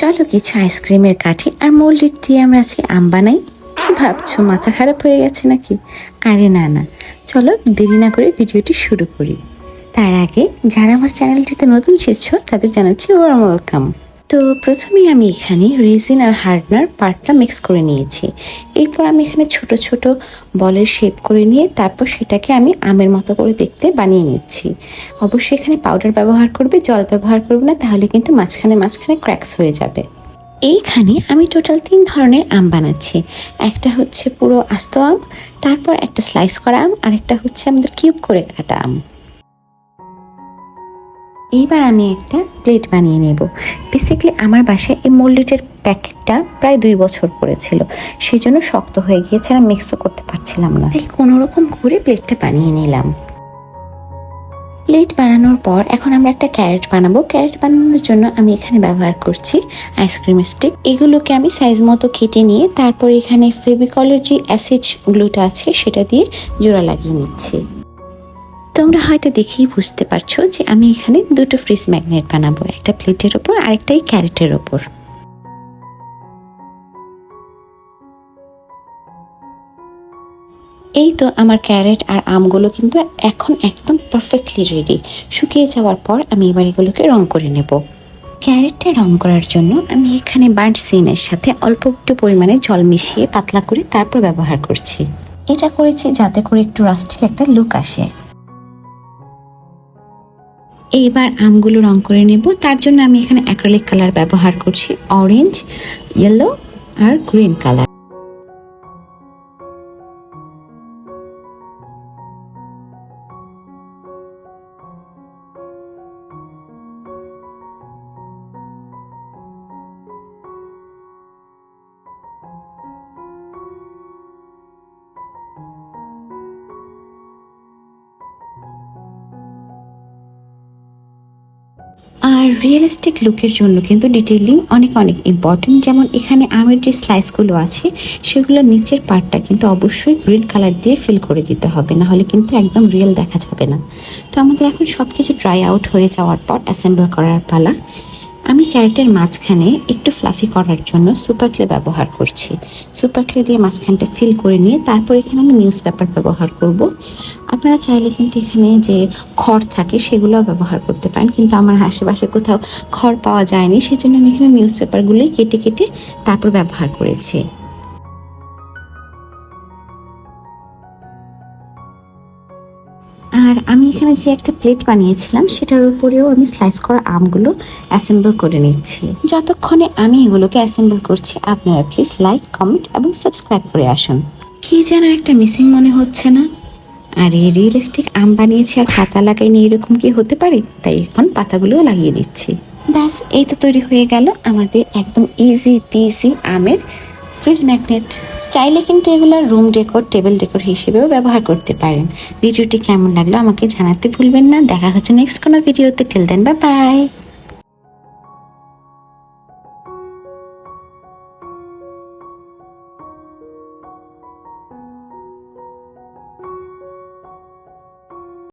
চলো কিছু আইসক্রিমের কাঠি আর মোল্ডেড দিয়ে আমরা আজকে আম বানাই। কি ভাবছো, মাথা খারাপ হয়ে গেছে নাকি? আরে না না, চলো দেরি না করে ভিডিওটি শুরু করি। তার আগে যারা আমার চ্যানেলটিতে নতুন এসেছো তাদের জানাচ্ছি ওয়ার্ম ওয়েলকাম। তো প্রথমেই আমি এখানে রেজিন আর হার্ডনার পার্টটা মিক্স করে নিয়েছি। এরপর আমি এখানে ছোট ছোট বলের শেপ করে নিয়ে তারপর সেটাকে আমি আমের মতো করে দেখতে বানিয়ে নিচ্ছি। অবশ্যই এখানে পাউডার ব্যবহার করবে, জল ব্যবহার করবে না, তাহলে কিন্তু মাঝখানে মাঝখানে ক্র্যাকস হয়ে যাবে। এইখানে আমি টোটাল 3 ধরনের আম বানাচ্ছি। একটা হচ্ছে পুরো আস্ত আম, তারপর একটা স্লাইস করা আম, আর একটা হচ্ছে আমাদের কিউব করে কাটা আম। এইবার আমি একটা প্লেট বানিয়ে নেব। বেসিক্যালি আমার বাসায় এই মোল্ডেডের প্যাকেটটা প্রায় 2 বছর পড়েছিল, সেই জন্য শক্ত হয়ে গিয়েছে, আর মিক্সও করতে পারছিলাম না, তাই কোনো রকম করে প্লেটটা বানিয়ে নিলাম। প্লেট বানানোর পর এখন আমরা একটা ক্যারেট বানাবো। ক্যারেট বানানোর জন্য আমি এখানে ব্যবহার করছি আইসক্রিম স্টিক। এগুলোকে আমি সাইজ মতো কেটে নিয়ে তারপর এখানে ফেভিকলের যে অ্যাসিড গ্লুটা আছে সেটা দিয়ে জোড়া লাগিয়ে নিচ্ছি। তোমরা হয়তো দেখেই বুঝতে পারছো যে আমি এখানে 2টো ফ্রিজ ম্যাগনেট বানাবো, একটা প্লেটের ওপর আর একটাই ক্যারেটের ওপর। এই তো আমার ক্যারেট আর আমগুলো কিন্তু এখন একদম পারফেক্টলি রেডি। শুকিয়ে যাওয়ার পর আমি এবার এগুলোকে রং করে নেব। ক্যারেটটা রং করার জন্য আমি এখানে বার্ন্ট সিনের সাথে অল্প একটু পরিমাণে জল মিশিয়ে পাতলা করে তারপর ব্যবহার করছি। এটা করেছি যাতে করে একটু রাস্টিক একটা লুক আসে। এইবার আমগুলো রং করে নেব। তার জন্য আমি এখানে অ্যাক্রিলিক কালার ব্যবহার করছি, অরেঞ্জ, ইয়েলো আর গ্রিন কালার। আর রিয়েলিস্টিক লুকের জন্য কিন্তু ডিটেইলিং অনেক অনেক ইম্পর্টেন্ট। যেমন এখানে আমের যে স্লাইসগুলো আছে সেগুলোর নিচের পার্টটা কিন্তু অবশ্যই গ্রিন কালার দিয়ে ফিল করে দিতে হবে, না হলে কিন্তু একদম রিয়েল দেখা যাবে না। তো আমাদের এখন সব কিছু ড্রাই আউট হয়ে যাওয়ার পর অ্যাসেম্বল করার পালা। আমি ক্যারেটের মাঝখানে একটু ফ্লাফি করার জন্য সুপার ক্লে ব্যবহার করছি। সুপার ক্লে দিয়ে মাঝখানটা ফিল করে নিয়ে তারপর এখানে আমি নিউজ পেপার ব্যবহার করব। আপনারা চাইলে কিন্তু এখানে যে খড় থাকে সেগুলোও ব্যবহার করতে পারেন, কিন্তু আমার আশেপাশে কোথাও খড় পাওয়া যায়নি, সেজন্য আমি এখানে নিউজ পেপারগুলোই কেটে কেটে তারপর ব্যবহার করেছি। আর আমি এখানে যে একটা প্লেট বানিয়েছিলাম সেটার উপরেও আমি স্লাইস করা আমগুলো অ্যাসেম্বল করে নিচ্ছি। যতক্ষণে আমি এগুলোকে অ্যাসেম্বল করছি আপনারা প্লিজ লাইক, কমেন্ট এবং সাবস্ক্রাইব করে আসুন। কি যেন একটা মিসিং মনে হচ্ছে না? আর এই রিয়েলিস্টিক আম বানিয়েছি আর পাতা লাগাইনি, এরকম কি হতে পারে? তাই এখন পাতাগুলোও লাগিয়ে দিচ্ছি। ব্যাস, এই তো তৈরি হয়ে গেল আমাদের একদম ইজি পিজি আমের ফ্রিজ ম্যাগনেট। চাইলে কিন্তু এগুলো রুম ডেকোর, টেবিল ডেকোর হিসেবেও ব্যবহার করতে পারেন। ভিডিওটি কেমন লাগলো আমাকে জানাতে ভুলবেন না। দেখা হচ্ছে নেক্সট কোনো ভিডিওতে। Till then, bye by.